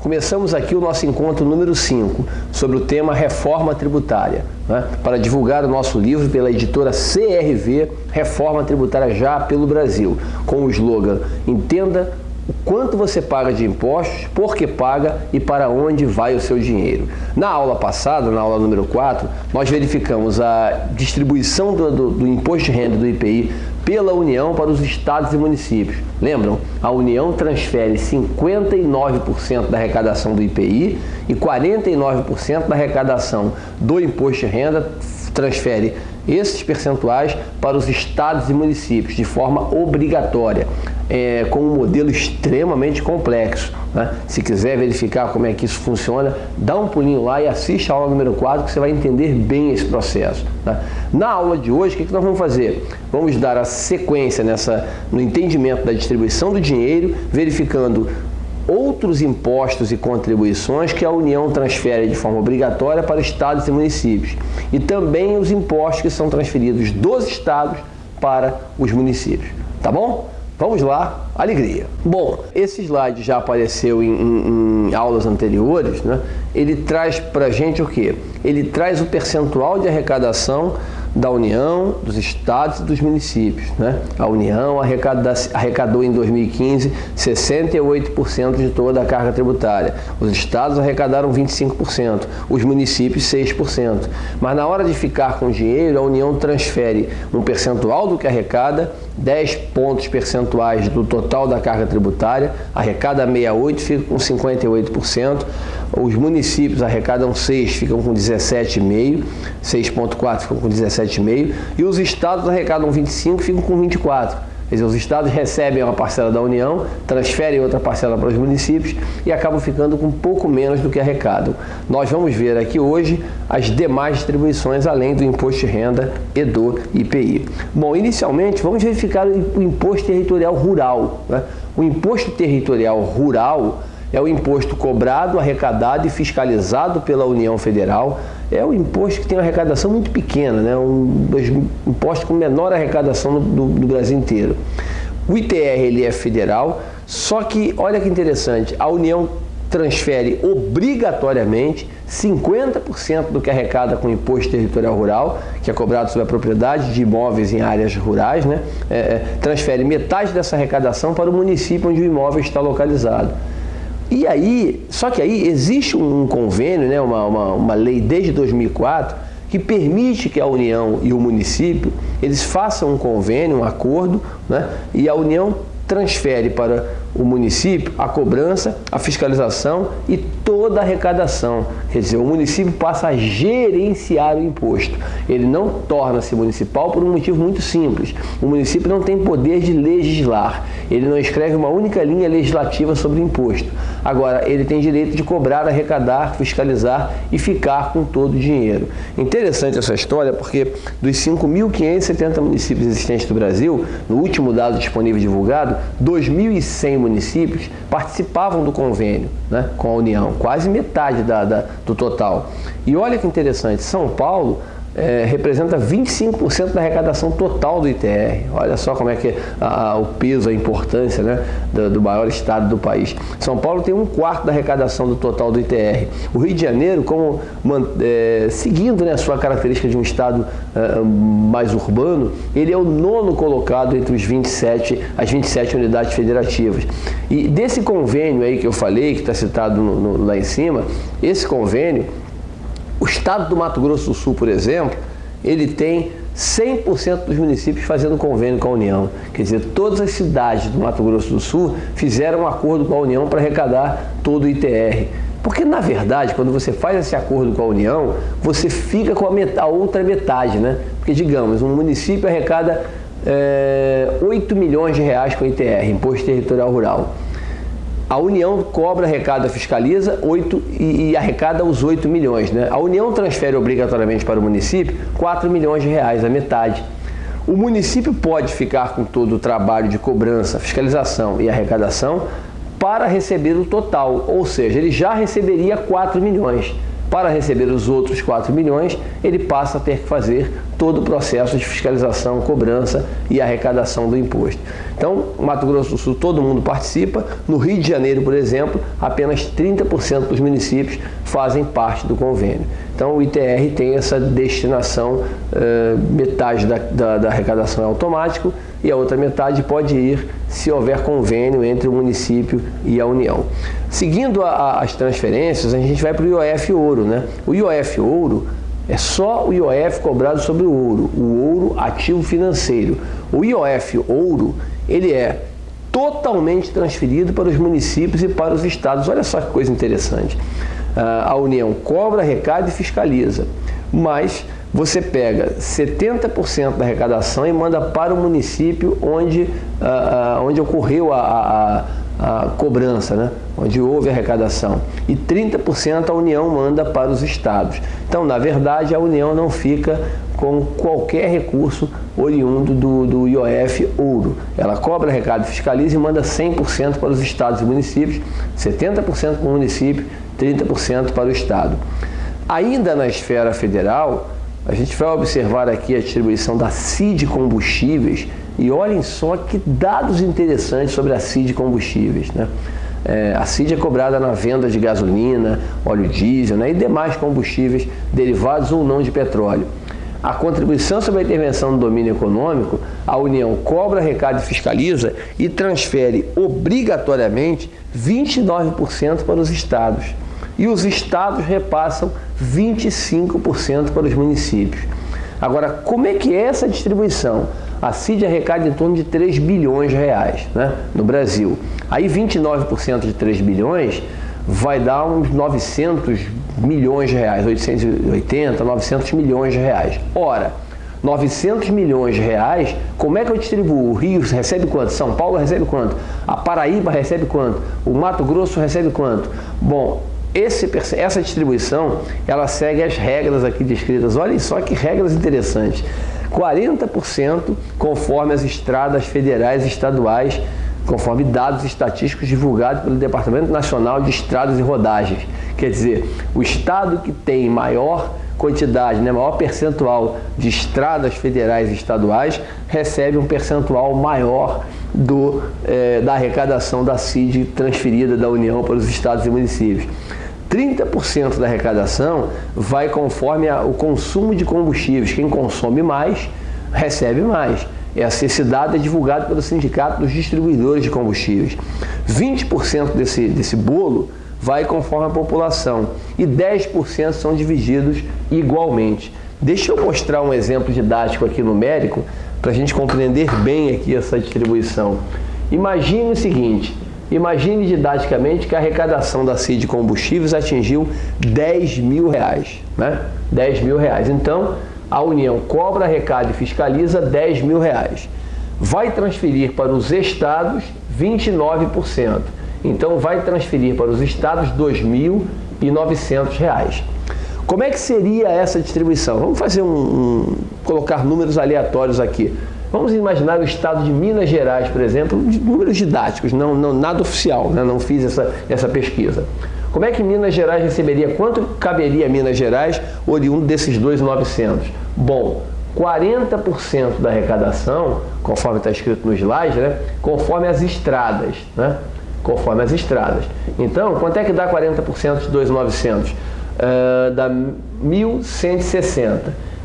começamos aqui o nosso encontro número 5, sobre o tema Reforma Tributária, né? Para divulgar o nosso livro pela editora CRV, Reforma Tributária Já pelo Brasil, com o slogan Entenda o quanto você paga de impostos, por que paga e para onde vai o seu dinheiro. Na aula passada, na aula número 4, nós verificamos a distribuição do imposto de renda do IPI pela União para os estados e municípios. Lembram? A União transfere 59% da arrecadação do IPI e 49% da arrecadação do imposto de renda transfere esses percentuais para os estados e municípios de forma obrigatória, com um modelo extremamente complexo, né? Se quiser verificar como é que isso funciona, dá um pulinho lá e assiste a aula número 4 que você vai entender bem esse processo, tá? Na aula de hoje, o que nós vamos fazer? Vamos dar a sequência no entendimento da distribuição do dinheiro, verificando outros impostos e contribuições que a União transfere de forma obrigatória para estados e municípios e também os impostos que são transferidos dos estados para os municípios, tá bom? Vamos lá, alegria! Bom, esse slide já apareceu em aulas anteriores, né? Ele traz para a gente o quê? Ele traz o percentual de arrecadação da União, dos estados e dos municípios, né? A União arrecadou em 2015 68% de toda a carga tributária. Os estados arrecadaram 25%, os municípios 6%. Mas na hora de ficar com o dinheiro, a União transfere um percentual do que arrecada, 10 pontos percentuais do total da carga tributária, arrecada 68%, fica com 58%. Os municípios arrecadam 6, ficam com 17,5%, 6,4% ficam com 17,5%, e os estados arrecadam 25%, ficam com 24%. Quer dizer, os estados recebem uma parcela da União, transferem outra parcela para os municípios e acabam ficando com um pouco menos do que arrecadam. Nós vamos ver aqui hoje as demais distribuições, além do imposto de renda e do IPI. Bom, inicialmente, vamos verificar o imposto territorial rural, né? O imposto territorial rural é o imposto cobrado, arrecadado e fiscalizado pela União Federal. É um imposto que tem uma arrecadação muito pequena, né? Um dos impostos com menor arrecadação do Brasil inteiro. O ITR ele é federal, só que, olha que interessante, a União transfere obrigatoriamente 50% do que arrecada com o imposto territorial rural, que é cobrado sobre a propriedade de imóveis em áreas rurais, né? Transfere metade dessa arrecadação para o município onde o imóvel está localizado. E aí, só que aí existe um convênio, né, uma lei desde 2004, que permite que a União e o município, eles façam um convênio, um acordo, né, e a União transfere para o município a cobrança, a fiscalização e toda a arrecadação. Quer dizer, o município passa a gerenciar o imposto. Ele não torna-se municipal por um motivo muito simples. O município não tem poder de legislar. Ele não escreve uma única linha legislativa sobre o imposto. Agora, ele tem direito de cobrar, arrecadar, fiscalizar e ficar com todo o dinheiro. Interessante essa história porque dos 5.570 municípios existentes do Brasil, no último dado disponível divulgado, 2.100 municípios participavam do convênio, né, com a União, quase metade do total. E olha que interessante, São Paulo representa 25% da arrecadação total do ITR. Olha só como é que o peso, a importância, né, do maior estado do país. São Paulo tem 1/4 da arrecadação do total do ITR. O Rio de Janeiro, seguindo, né, a sua característica de um estado mais urbano, ele é o 9º colocado entre as 27 unidades federativas. E desse convênio aí que eu falei, que está citado lá em cima, esse convênio, o estado do Mato Grosso do Sul, por exemplo, ele tem 100% dos municípios fazendo convênio com a União. Quer dizer, todas as cidades do Mato Grosso do Sul fizeram um acordo com a União para arrecadar todo o ITR. Porque, na verdade, quando você faz esse acordo com a União, você fica com a outra metade, né? Porque, digamos, um município arrecada 8 milhões de reais com ITR, Imposto Territorial Rural. A União cobra, arrecada, fiscaliza e arrecada os 8 milhões. Né? A União transfere obrigatoriamente para o município 4 milhões de reais, a metade. O município pode ficar com todo o trabalho de cobrança, fiscalização e arrecadação para receber o total, ou seja, ele já receberia 4 milhões. Para receber os outros 4 milhões, ele passa a ter que fazer todo o processo de fiscalização, cobrança e arrecadação do imposto. Então, Mato Grosso do Sul, todo mundo participa. No Rio de Janeiro, por exemplo, apenas 30% dos municípios fazem parte do convênio. Então, o ITR tem essa destinação, metade da arrecadação é automático e a outra metade pode ir se houver convênio entre o município e a União. Seguindo as transferências, a gente vai para o IOF Ouro, né? O IOF Ouro é só o IOF cobrado sobre o ouro ativo financeiro. O IOF Ouro, ele é totalmente transferido para os municípios e para os estados. Olha só que coisa interessante. A União cobra, arrecada e fiscaliza, mas você pega 70% da arrecadação e manda para o município onde ocorreu a cobrança, né? Onde houve arrecadação, e 30% a União manda para os estados. Então, na verdade, a União não fica com qualquer recurso oriundo do IOF Ouro. Ela cobra, arrecada, fiscaliza e manda 100% para os estados e municípios, 70% para o município, 30% para o estado. Ainda na esfera federal, a gente vai observar aqui a distribuição da CID Combustíveis e olhem só que dados interessantes sobre a CID Combustíveis, né? A CID é cobrada na venda de gasolina, óleo diesel, né, e demais combustíveis derivados ou não de petróleo. A contribuição sobre a intervenção no domínio econômico, a União cobra, arrecada e fiscaliza e transfere obrigatoriamente 29% para os estados. E os estados repassam 25% para os municípios. Agora, como é que é essa distribuição? A CID arrecada em torno de 3 bilhões de reais, né, no Brasil. Aí 29% de 3 bilhões vai dar uns 900 milhões de reais, 880, 900 milhões de reais. Ora, 900 milhões de reais, como é que eu distribuo? O Rio recebe quanto? São Paulo recebe quanto? A Paraíba recebe quanto? O Mato Grosso recebe quanto? Bom, essa distribuição, ela segue as regras aqui descritas. Olhem só que regras interessantes. 40% conforme as estradas federais e estaduais, conforme dados estatísticos divulgados pelo Departamento Nacional de Estradas e Rodagens. Quer dizer, o estado que tem maior quantidade, né, maior percentual de estradas federais e estaduais, recebe um percentual maior da arrecadação da CID transferida da União para os estados e municípios. 30% da arrecadação vai conforme o consumo de combustíveis. Quem consome mais, recebe mais. Esse dado é divulgado pelo Sindicato dos Distribuidores de Combustíveis. 20% desse bolo vai conforme a população e 10% são divididos igualmente. Deixa eu mostrar um exemplo didático aqui numérico para a gente compreender bem aqui essa distribuição. Imagine o seguinte. Imagine didaticamente que a arrecadação da CID Combustíveis atingiu 10 mil reais, né? 10 mil reais. Então, a União cobra, arrecada e fiscaliza 10 mil reais. Vai transferir para os estados 29%. Então, vai transferir para os estados R$ 2.900. Como é que seria essa distribuição? Vamos fazer colocar números aleatórios aqui. Vamos imaginar o estado de Minas Gerais, por exemplo, de números didáticos, nada oficial, né? Não fiz essa pesquisa. Como é que Minas Gerais receberia? Quanto caberia a Minas Gerais oriundo desses 2.900? Bom, 40% da arrecadação, conforme está escrito no slide, né? Conforme as estradas, né? Conforme as estradas. Então, quanto é que dá 40% de 2.900? Dá 1.160.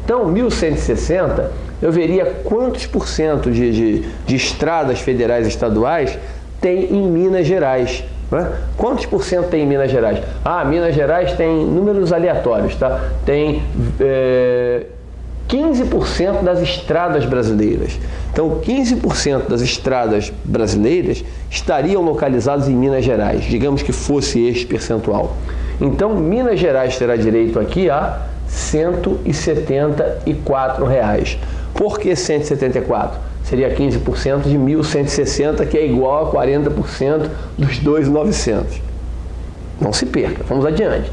Então, 1.160, eu veria quantos por cento de estradas federais e estaduais tem em Minas Gerais. Né? Quantos por cento tem em Minas Gerais? Minas Gerais tem números aleatórios, tá? Tem 15% das estradas brasileiras. Então, 15% das estradas brasileiras estariam localizadas em Minas Gerais, digamos que fosse este percentual. Então, Minas Gerais terá direito aqui a R$ 174. Por que 174? Seria 15% de 1.160, que é igual a 40% dos 2.900. Não se perca, vamos adiante.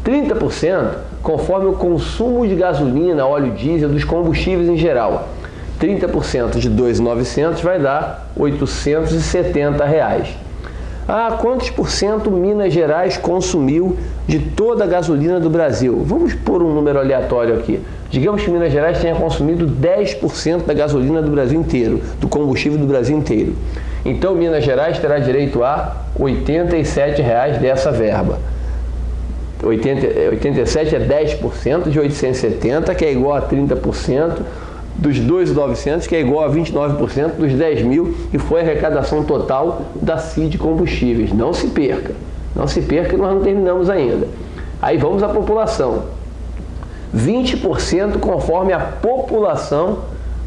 30% conforme o consumo de gasolina, óleo diesel, dos combustíveis em geral. 30% de 2.900 vai dar R$ 870. Quantos por cento Minas Gerais consumiu de toda a gasolina do Brasil? Vamos pôr um número aleatório aqui. Digamos que Minas Gerais tenha consumido 10% da gasolina do Brasil inteiro, do combustível do Brasil inteiro. Então, Minas Gerais terá direito a R$ 87,00 dessa verba. 87 é 10% de 870, que é igual a 30% dos 2.900, que é igual a 29% dos 10 mil, que foi a arrecadação total da CID Combustíveis. Não se perca que nós não terminamos ainda. Aí vamos à população. 20% conforme a população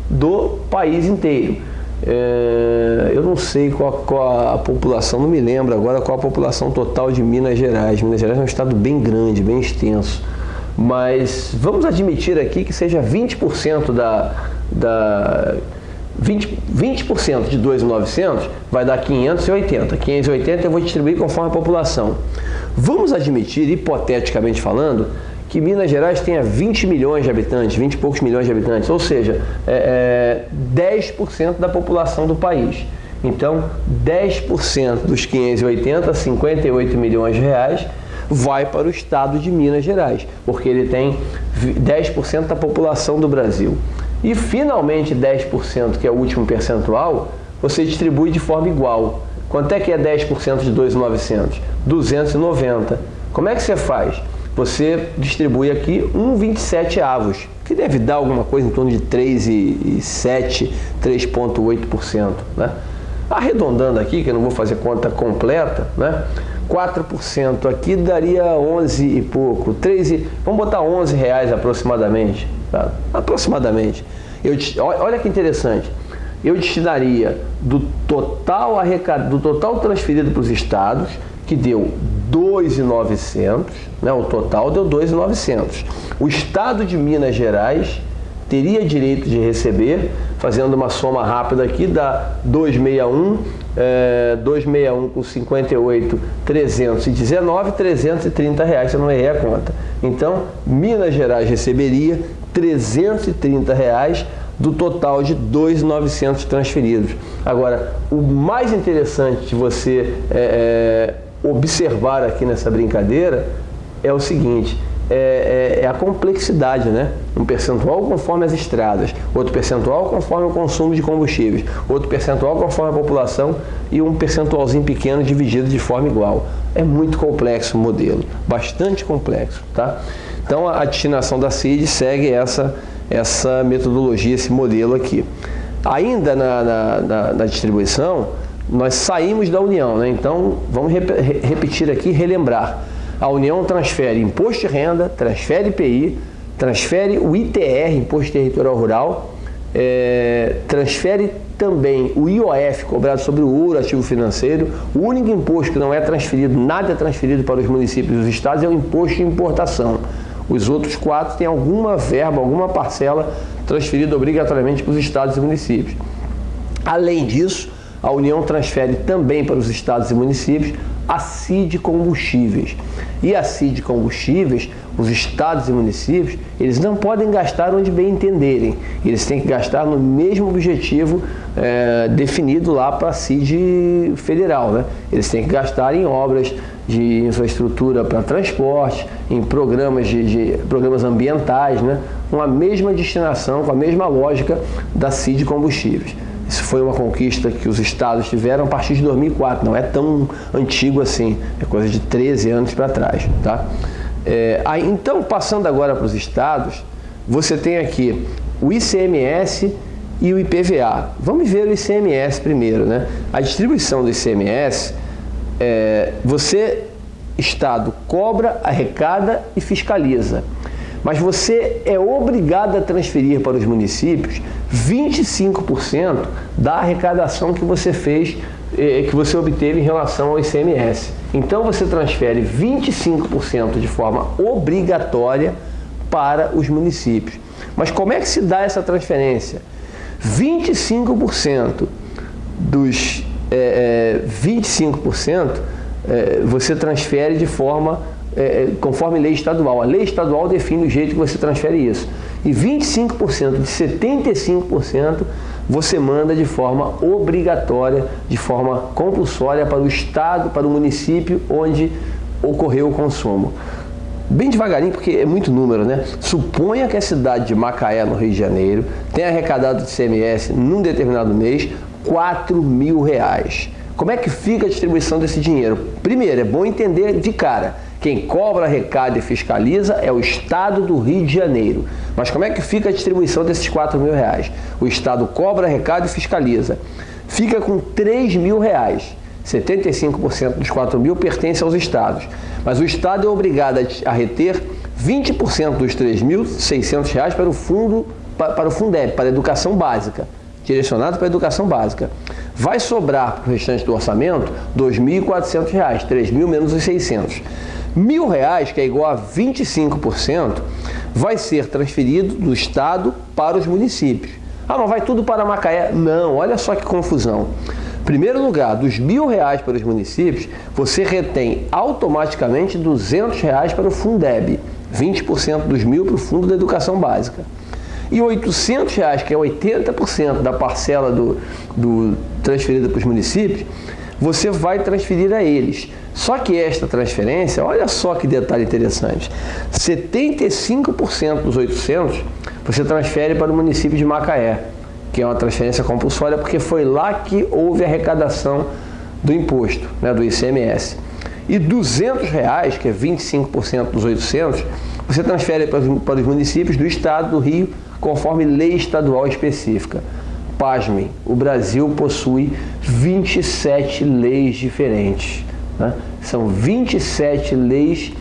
do país inteiro. Eu não sei qual a população, não me lembro agora qual a população total de Minas Gerais. Minas Gerais é um estado bem grande, bem extenso. Mas vamos admitir aqui que seja 20% 20% de 2.900 vai dar 580. 580 eu vou distribuir conforme a população. Vamos admitir, hipoteticamente falando, que Minas Gerais tenha 20 milhões de habitantes, 20 e poucos milhões de habitantes, ou seja, 10% da população do país. Então, 10% dos 580, 58 milhões de reais, vai para o estado de Minas Gerais, porque ele tem 10% da população do Brasil. E, finalmente, 10%, que é o último percentual, você distribui de forma igual. Quanto é que é 10% de 2.900? 290. Como é que você faz? Você distribui aqui 1,27 avos, que deve dar alguma coisa em torno de 3,7, 3,8%, né? Arredondando aqui, que eu não vou fazer conta completa, né? 4% aqui daria 11 e pouco, vamos botar R$11 aproximadamente, tá? Aproximadamente. Olha que interessante, eu destinaria do total transferido para os estados, que deu 2.900, né? O total deu 2.900. O estado de Minas Gerais teria direito de receber, fazendo uma soma rápida aqui, dá 261 com 58, 319, R$330, se eu não errei a conta. Então, Minas Gerais receberia R$330 do total de 2.900 transferidos. Agora, o mais interessante de você observar aqui nessa brincadeira é o seguinte, é a complexidade, né? Um percentual conforme as estradas, outro percentual conforme o consumo de combustíveis, outro percentual conforme a população e um percentualzinho pequeno dividido de forma igual. É muito complexo o modelo, bastante complexo, tá? Então a destinação da CID segue essa metodologia, esse modelo aqui. Ainda na distribuição, nós saímos da União, né? Então vamos repetir aqui, relembrar. A União transfere imposto de renda, transfere IPI, transfere o ITR, Imposto Territorial Rural, transfere também o IOF, cobrado sobre o ouro ativo financeiro. O único imposto que não é transferido, nada é transferido para os municípios e os estados, é o imposto de importação. Os outros 4 têm alguma verba, alguma parcela transferida obrigatoriamente para os estados e municípios. Além disso, a União transfere também para os estados e municípios a CID Combustíveis. E a CID Combustíveis, os estados e municípios, eles não podem gastar onde bem entenderem. Eles têm que gastar no mesmo objetivo definido lá para a CID federal, né? Eles têm que gastar em obras de infraestrutura para transporte, em programas programas ambientais, né? Com a mesma destinação, com a mesma lógica da CID Combustíveis. Isso foi uma conquista que os estados tiveram a partir de 2004, não é tão antigo assim, é coisa de 13 anos para trás, tá? Então, passando agora para os estados, você tem aqui o ICMS e o IPVA. Vamos ver o ICMS primeiro, né? A distribuição do ICMS, você, estado, cobra, arrecada e fiscaliza. Mas você é obrigado a transferir para os municípios 25% da arrecadação que você fez, que você obteve em relação ao ICMS. Então você transfere 25% de forma obrigatória para os municípios. Mas como é que se dá essa transferência? 25% dos 25% você transfere de forma conforme lei estadual. A lei estadual define o jeito que você transfere isso. E 25% de 75% você manda de forma obrigatória, de forma compulsória para o estado, para o município onde ocorreu o consumo. Bem devagarinho, porque é muito número, né? Suponha que a cidade de Macaé, no Rio de Janeiro, tenha arrecadado de ICMS num determinado mês R$4.000. Como é que fica a distribuição desse dinheiro? Primeiro, é bom entender de cara, quem cobra, arrecada e fiscaliza é o Estado do Rio de Janeiro. Mas como é que fica a distribuição desses R$4.000? O Estado cobra, arrecada e fiscaliza. Fica com R$3.000. 75% dos 4.000 pertence aos estados. Mas o Estado é obrigado a reter 20% dos R$3.600 para o Fundeb, para a educação básica, direcionado para a educação básica. Vai sobrar para o restante do orçamento R$2.400, 3.000 menos os 600. R$1.000, que é igual a 25%, vai ser transferido do Estado para os municípios. Ah, não vai tudo para Macaé? Não, olha só que confusão. Em primeiro lugar, dos R$1.000 para os municípios, você retém automaticamente R$200 para o Fundeb, 20% dos 1.000 para o Fundo da Educação Básica. E R$800, que é 80% da parcela do transferida para os municípios, você vai transferir a eles. Só que esta transferência, olha só que detalhe interessante, 75% dos 800 você transfere para o município de Macaé, que é uma transferência compulsória, porque foi lá que houve a arrecadação do imposto, né, do ICMS. E R$200, que é 25% dos 800, você transfere para os municípios do Estado do Rio, conforme lei estadual específica. Pasmem, o Brasil possui 27 leis diferentes, né? São 27 leis,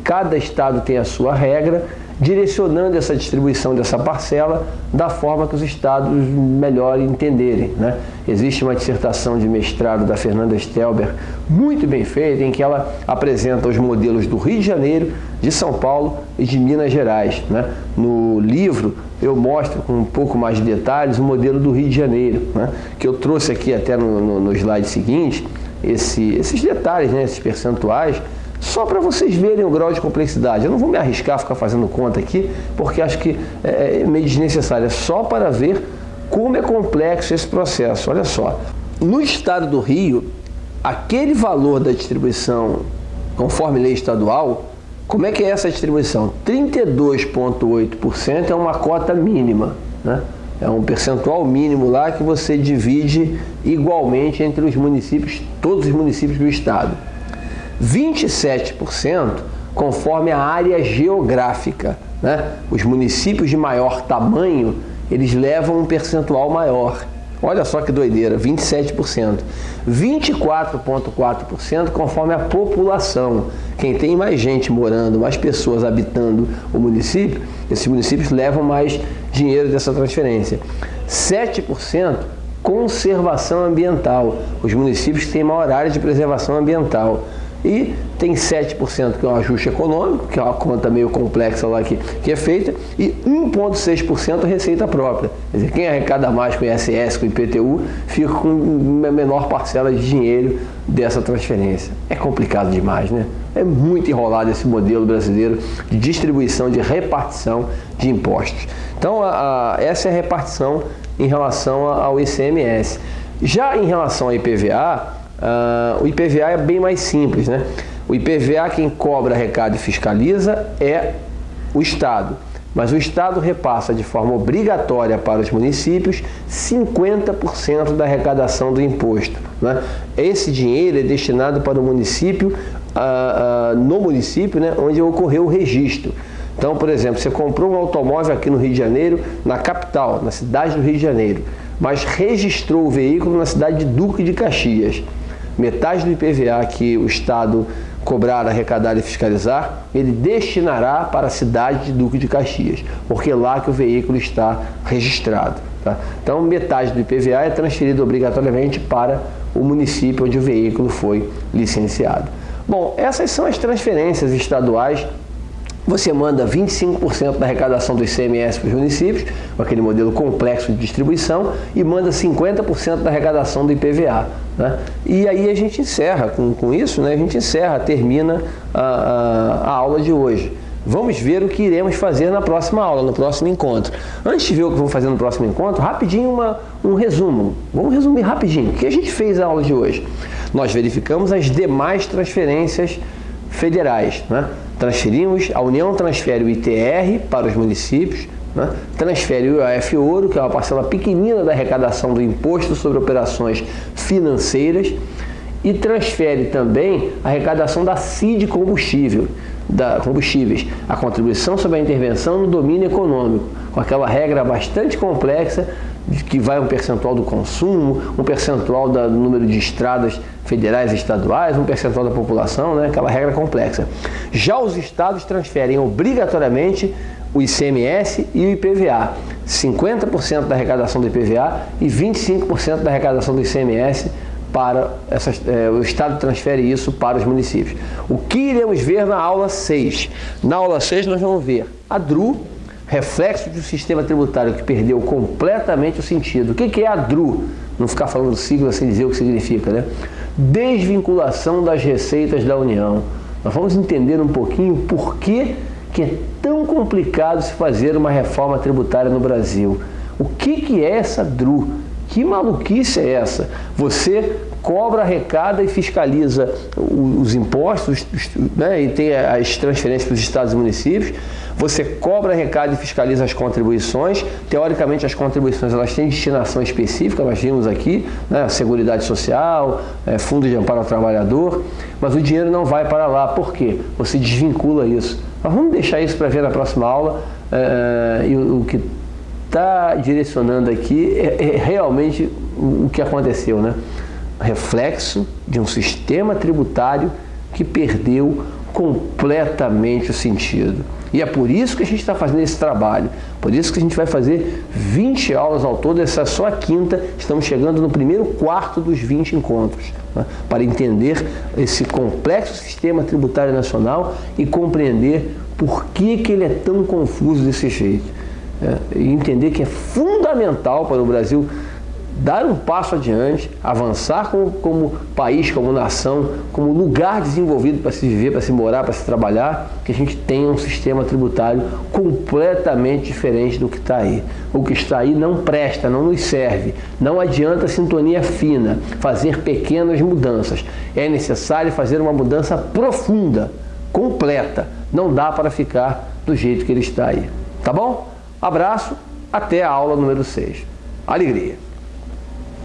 cada estado tem a sua regra, direcionando essa distribuição dessa parcela da forma que os estados melhor entenderem, né? Existe uma dissertação de mestrado da Fernanda Stelber, muito bem feita, em que ela apresenta os modelos do Rio de Janeiro, de São Paulo e de Minas Gerais, né? No livro eu mostro com um pouco mais de detalhes o modelo do Rio de Janeiro, né? Que eu trouxe aqui até no slide seguinte, esses detalhes, né? Esses percentuais, só para vocês verem o grau de complexidade. Eu não vou me arriscar a ficar fazendo conta aqui, porque acho que é meio desnecessário. É só para ver como é complexo esse processo. Olha só, no estado do Rio, aquele valor da distribuição conforme lei estadual, como é que é essa distribuição? 32,8% é uma cota mínima, né? É um percentual mínimo lá que você divide igualmente entre os municípios, todos os municípios do estado. 27% conforme a área geográfica, né? Os municípios de maior tamanho, eles levam um percentual maior. Olha só que doideira, 27%. 24,4% conforme a população. Quem tem mais gente morando, mais pessoas habitando o município, esses municípios levam mais dinheiro dessa transferência. 7% conservação ambiental. Os municípios têm maior área de preservação ambiental. E tem 7% que é um ajuste econômico, que é uma conta meio complexa lá que é feita, e 1,6% receita própria. Quer dizer, quem arrecada mais com o ISS, com o IPTU, fica com uma menor parcela de dinheiro dessa transferência. É complicado demais, né? É muito enrolado esse modelo brasileiro de distribuição, de repartição de impostos. Então, essa é a repartição em relação ao ICMS. Já em relação ao IPVA, o IPVA é bem mais simples, né? O IPVA, quem cobra, arrecada e fiscaliza é o Estado, mas o Estado repassa de forma obrigatória para os municípios 50% da arrecadação do imposto, né? Esse dinheiro é destinado para o município, no município, né, onde ocorreu o registro. Então, por exemplo, você comprou um automóvel aqui no Rio de Janeiro, na capital, na cidade do Rio de Janeiro, mas registrou o veículo na cidade de Duque de Caxias. Metade do IPVA que o Estado cobrar, arrecadar e fiscalizar, ele destinará para a cidade de Duque de Caxias, porque é lá que o veículo está registrado, tá? Então, metade do IPVA é transferido obrigatoriamente para o município onde o veículo foi licenciado. Bom, essas são as transferências estaduais. Você manda 25% da arrecadação do ICMS para os municípios, com aquele modelo complexo de distribuição, e manda 50% da arrecadação do IPVA, né? E aí a gente encerra com isso, né? A gente termina a aula de hoje, vamos ver o que iremos fazer na próxima aula, no próximo encontro. Antes de ver o que vamos fazer no próximo encontro, rapidinho um resumo. Vamos resumir rapidinho. O que a gente fez na aula de hoje? Nós verificamos as demais transferências federais, né? A União transfere o ITR para os municípios, né? Transfere o IOF Ouro, que é uma parcela pequenina da arrecadação do Imposto sobre Operações Financeiras, e transfere também a arrecadação da CID combustíveis, a contribuição sobre a intervenção no domínio econômico, com aquela regra bastante complexa, de que vai um percentual do consumo, um percentual do número de estradas federais e estaduais, um percentual da população, né? Aquela regra complexa. Já os estados transferem obrigatoriamente o ICMS e o IPVA, 50% da arrecadação do IPVA e 25% da arrecadação do ICMS para o Estado transfere isso para os municípios. O que iremos ver na aula 6? Na aula 6 nós vamos ver a DRU, reflexo de um sistema tributário que perdeu completamente o sentido. O que é a DRU? Não ficar falando sigla sem dizer o que significa, né? Desvinculação das receitas da União. Nós vamos entender um pouquinho por que é tão complicado se fazer uma reforma tributária no Brasil. O que é essa DRU? Que maluquice é essa? Você cobra, arrecada e fiscaliza os impostos, né, e tem as transferências para os estados e municípios. Você cobra, arrecada e fiscaliza as contribuições. Teoricamente, as contribuições elas têm destinação específica, nós vimos aqui, né, Seguridade Social, Fundo de Amparo ao Trabalhador, mas o dinheiro não vai para lá. Por quê? Você desvincula isso. Mas vamos deixar isso para ver na próxima aula. E o que está direcionando aqui é realmente o que aconteceu, né? Reflexo de um sistema tributário que perdeu completamente o sentido. E é por isso que a gente está fazendo esse trabalho, por isso que a gente vai fazer 20 aulas ao todo, essa é só a quinta, estamos chegando no primeiro quarto dos 20 encontros, né? Para entender esse complexo sistema tributário nacional e compreender por que ele é tão confuso desse jeito. E entender que é fundamental para o Brasil dar um passo adiante, avançar como país, como nação, como lugar desenvolvido para se viver, para se morar, para se trabalhar, que a gente tenha um sistema tributário completamente diferente do que está aí. O que está aí não presta, não nos serve, não adianta sintonia fina, fazer pequenas mudanças. É necessário fazer uma mudança profunda, completa. Não dá para ficar do jeito que ele está aí. Tá bom? Abraço, até a aula número 6. Alegria!